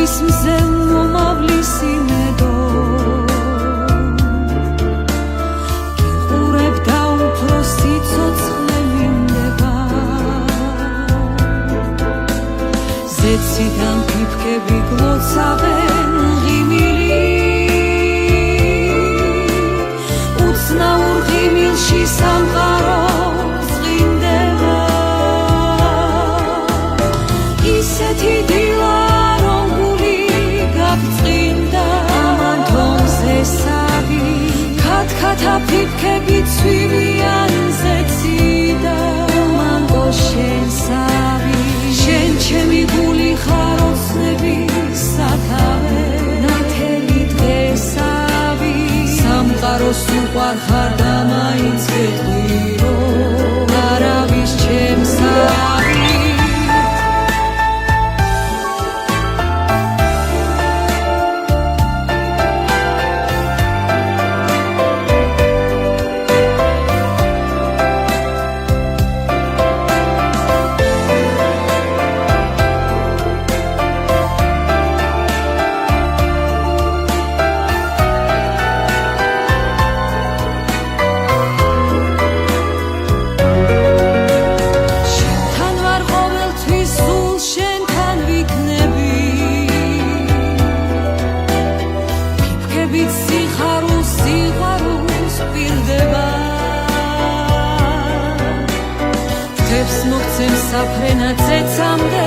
ის მზე მომავლის იმედო გიყურებ და უფრო სიცოცხლე მინდება ზეციდან ფიფკები გლოცავენ ღიმილი უცნაურ ღიმილში სამყარო ზღინდება ისეთი დილა რომ გული გაგწყინდა ამან თომზე სავი ქათქათა ფიფკები ცვივიან ზეციდა მანდო შენ სავი შენ ჩემი გული ხარ ოცნების სათავე ნათელი დღესავი სამყაროს უყვარ ხარ და მაინც გეტყვი რომ არავის ჩემსავი მოგცემ საფრენა წეცამდე